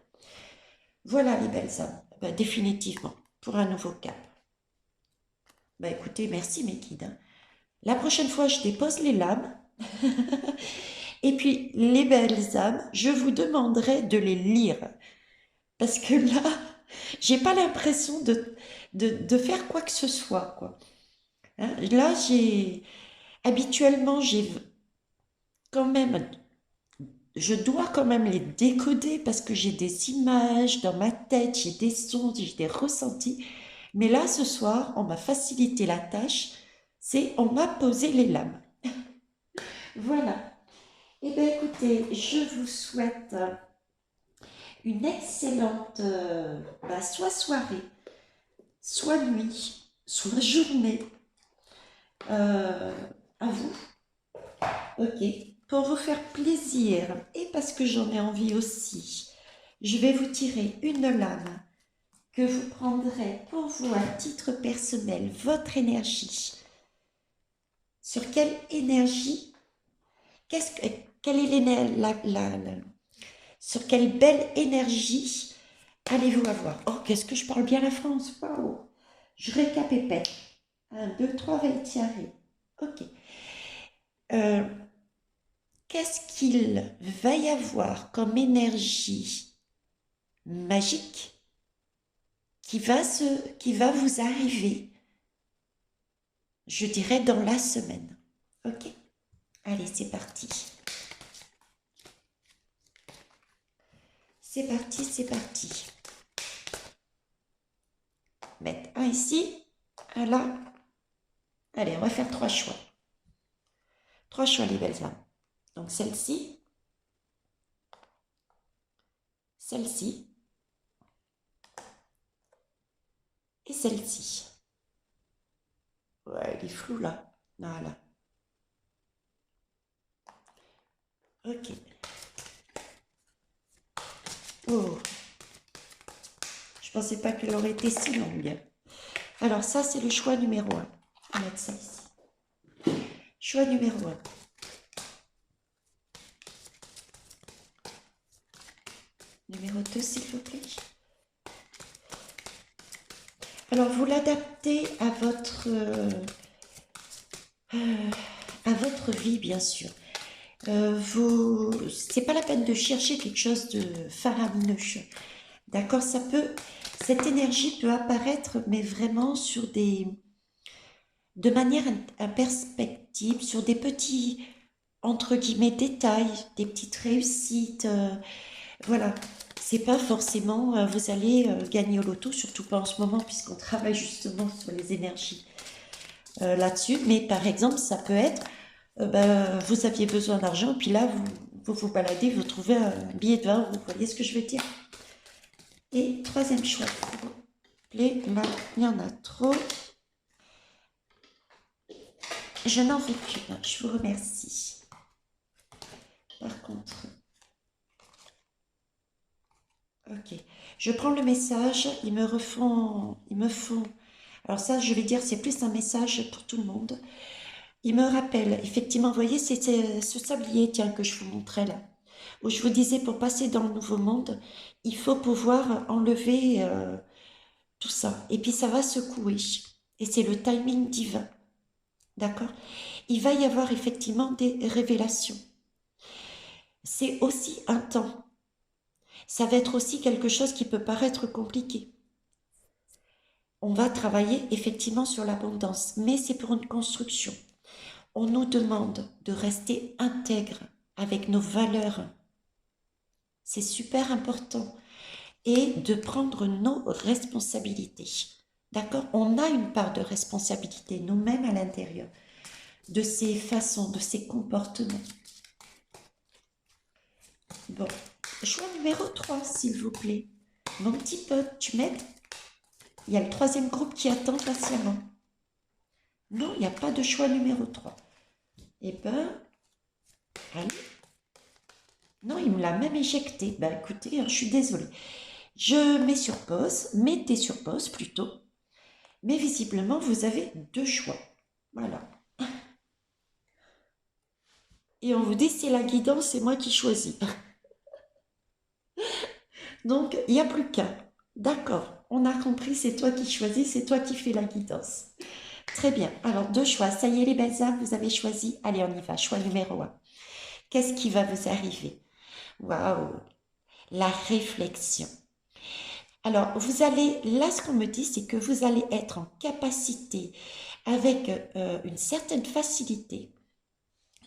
Voilà les belles âmes, ben, définitivement, pour un nouveau cap. Ben, écoutez, merci mes guides. La prochaine fois, je dépose les lames. Et puis, les belles âmes, je vous demanderai de les lire. Parce que là, j'ai pas l'impression de faire quoi que ce soit, quoi. Hein, là, habituellement, quand même, je dois quand même les décoder parce que j'ai des images dans ma tête, j'ai des sons, j'ai des ressentis. Mais là, ce soir, on m'a facilité la tâche, on m'a posé les lames. Voilà. Eh bien, écoutez, je vous souhaite une excellente soit soirée, soit nuit, soit journée à vous. Ok. Pour vous faire plaisir et parce que j'en ai envie aussi, je vais vous tirer une lame que vous prendrez pour vous à titre personnel, votre énergie. Sur quelle énergie, quelle est sur quelle belle énergie allez-vous avoir? Oh, qu'est-ce que je parle bien la France? Waouh! Je récapépète. 1, 2, 3, tirer. Ok. Qu'est-ce qu'il va y avoir comme énergie magique qui va vous arriver, je dirais, dans la semaine? Ok? Allez, c'est parti. C'est parti, c'est parti. Mettre un ici, un là. Allez, on va faire 3 choix. 3 choix, les belles âmes. Donc celle-ci, celle-ci et celle-ci. Ouais, elle est floue là. Voilà. Ok. Oh, je pensais pas qu'elle aurait été si longue. Alors ça, c'est le choix numéro 1. On va mettre ça ici. Choix numéro 1. Numéro 2, s'il vous plaît. Alors, vous l'adaptez à votre vie, bien sûr. C'est pas la peine de chercher quelque chose de faramineux. D'accord, cette énergie peut apparaître, mais vraiment de manière imperspectible, sur des petits, entre guillemets, détails, des petites réussites. Voilà, c'est pas forcément vous allez gagner au loto, surtout pas en ce moment, puisqu'on travaille justement sur les énergies là-dessus. Mais par exemple, ça peut être, vous aviez besoin d'argent, puis là, vous baladez, vous trouvez un billet de 20 euros. Vous voyez ce que je veux dire? Et troisième choix, s'il vous plaît. Là, il y en a trop. Je n'en veux qu'une. Je vous remercie. Par contre, ok. Je prends le message. Ils me font. Alors ça, je vais dire, c'est plus un message pour tout le monde. Ils me rappellent, effectivement, vous voyez, c'est ce sablier, tiens, que je vous montrais là, où je vous disais, pour passer dans le nouveau monde, il faut pouvoir enlever tout ça. Et puis ça va secouer. Et c'est le timing divin. D'accord? Il va y avoir effectivement des révélations. C'est aussi un temps. Ça va être aussi quelque chose qui peut paraître compliqué. On va travailler effectivement sur l'abondance, mais c'est pour une construction. On nous demande de rester intègre avec nos valeurs. C'est super important. Et de prendre nos responsabilités. D'accord? On a une part de responsabilité, nous-mêmes à l'intérieur, de ces façons, de ces comportements. Bon, choix numéro 3, s'il vous plaît. Mon petit pote, tu m'aides? Il y a le troisième groupe qui attend patiemment. Non, il n'y a pas de choix numéro 3. Eh ben, allez. Non, il me l'a même éjecté. Ben écoutez, je suis désolée. Je mets sur pause, mettez sur pause plutôt. Mais visiblement, vous avez 2 choix. Voilà. Et on vous dit, c'est la guidance, c'est moi qui choisis. Donc, il n'y a plus qu'un. D'accord, on a compris, c'est toi qui choisis, c'est toi qui fais la guidance. Très bien. Alors, 2 choix. Ça y est, les belles âmes, vous avez choisi. Allez, on y va. Choix numéro 1. Qu'est-ce qui va vous arriver? Waouh! La réflexion. Alors, là, ce qu'on me dit, c'est que vous allez être en capacité, avec une certaine facilité,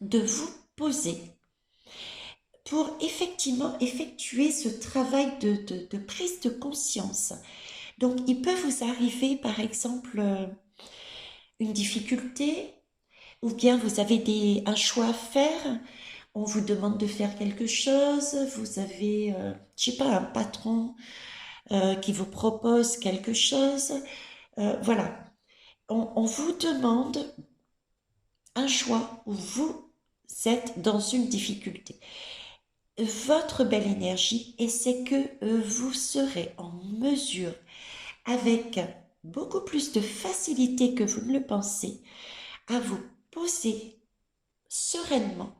de vous poser pour effectivement effectuer ce travail de prise de conscience. Donc, il peut vous arriver, par exemple, une difficulté, ou bien vous avez un choix à faire, on vous demande de faire quelque chose, vous avez, je sais pas, un patron qui vous propose quelque chose, voilà. On vous demande un choix où vous êtes dans une difficulté. Votre belle énergie, et c'est que vous serez en mesure, avec beaucoup plus de facilité que vous ne le pensez, à vous poser sereinement,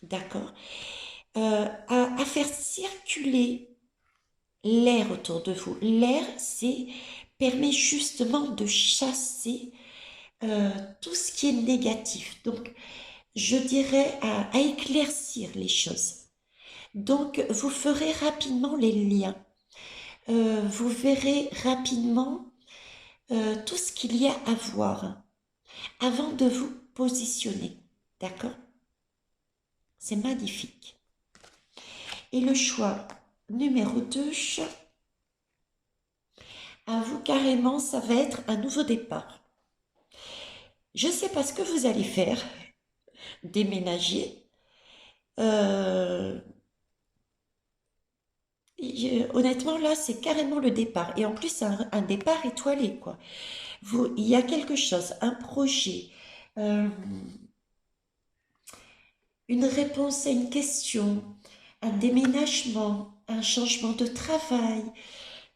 d'accord, à faire circuler l'air autour de vous. L'air, permet justement de chasser tout ce qui est négatif. Donc, je dirais à éclaircir les choses. Donc, vous ferez rapidement les liens. Vous verrez rapidement tout ce qu'il y a à voir avant de vous positionner. D'accord? C'est magnifique. Et le choix numéro 2, à vous carrément, ça va être un nouveau départ. Je ne sais pas ce que vous allez faire, déménager. honnêtement, là, c'est carrément le départ. Et en plus, un départ étoilé, quoi. Il y a quelque chose, un projet, euh, une réponse à une question, un déménagement, un changement de travail,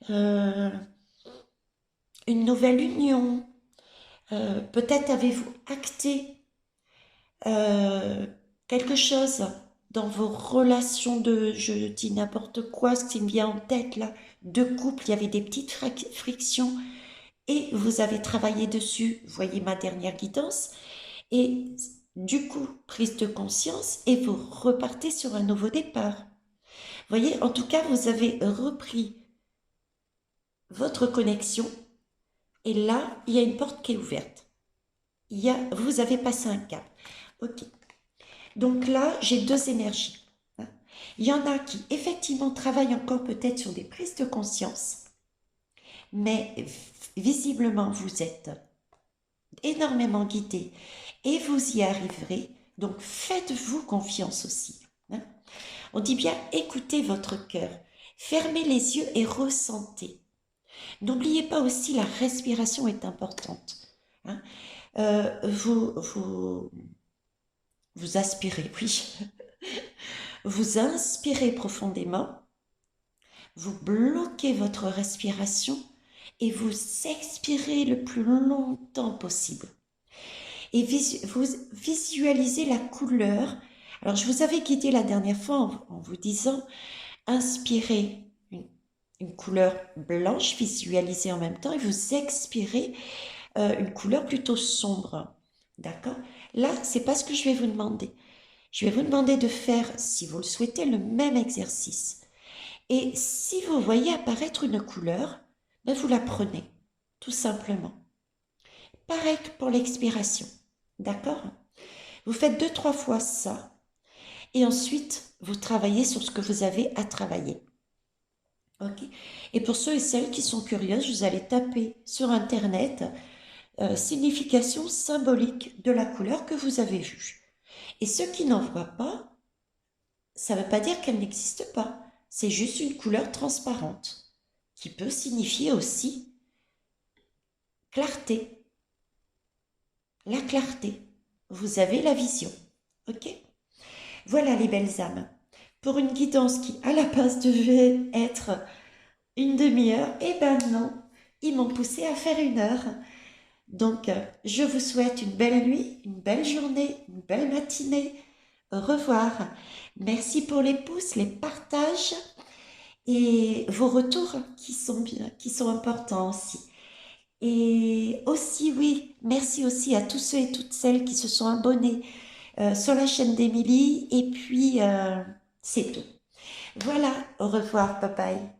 euh, une nouvelle union. Peut-être avez-vous acté euh, quelque chose dans vos relations de, je dis n'importe quoi, ce qui me vient en tête là, de couple, il y avait des petites frictions et vous avez travaillé dessus, voyez ma dernière guidance, et du coup, prise de conscience et vous repartez sur un nouveau départ. Voyez, en tout cas, vous avez repris votre connexion et là, il y a une porte qui est ouverte. Vous avez passé un cap. Ok. Donc là, j'ai deux énergies. Hein. Il y en a qui, effectivement, travaillent encore peut-être sur des prises de conscience, mais visiblement, vous êtes énormément guidé et vous y arriverez. Donc, faites-vous confiance aussi. Hein. On dit bien, écoutez votre cœur, fermez les yeux et ressentez. N'oubliez pas aussi, la respiration est importante. Hein. Vous aspirez, oui. Vous inspirez profondément, vous bloquez votre respiration et vous expirez le plus longtemps possible. Et vous visualisez la couleur. Alors, je vous avais guidé la dernière fois en vous disant, inspirez une couleur blanche, visualisez en même temps, et vous expirez une couleur plutôt sombre. D'accord? Là, c'est pas ce que je vais vous demander. Je vais vous demander de faire, si vous le souhaitez, le même exercice. Et si vous voyez apparaître une couleur, ben vous la prenez, tout simplement. Pareil que pour l'expiration. D'accord? Vous faites 2-3 fois ça. Et ensuite, vous travaillez sur ce que vous avez à travailler. Ok? Et pour ceux et celles qui sont curieuses, vous allez taper sur Internet signification symbolique de la couleur que vous avez vue. Et ceux qui n'en voient pas, ça ne veut pas dire qu'elle n'existe pas. C'est juste une couleur transparente qui peut signifier aussi clarté. La clarté. Vous avez la vision. Ok? Voilà les belles âmes. Pour une guidance qui, à la base, devait être une demi-heure, eh ben non, ils m'ont poussé à faire 1 heure. Donc, je vous souhaite une belle nuit, une belle journée, une belle matinée. Au revoir. Merci pour les pouces, les partages et vos retours qui sont bien, qui sont importants aussi. Et aussi, oui, merci aussi à tous ceux et toutes celles qui se sont abonnés sur la chaîne d'Émilie. Et puis, c'est tout. Voilà, au revoir, bye bye.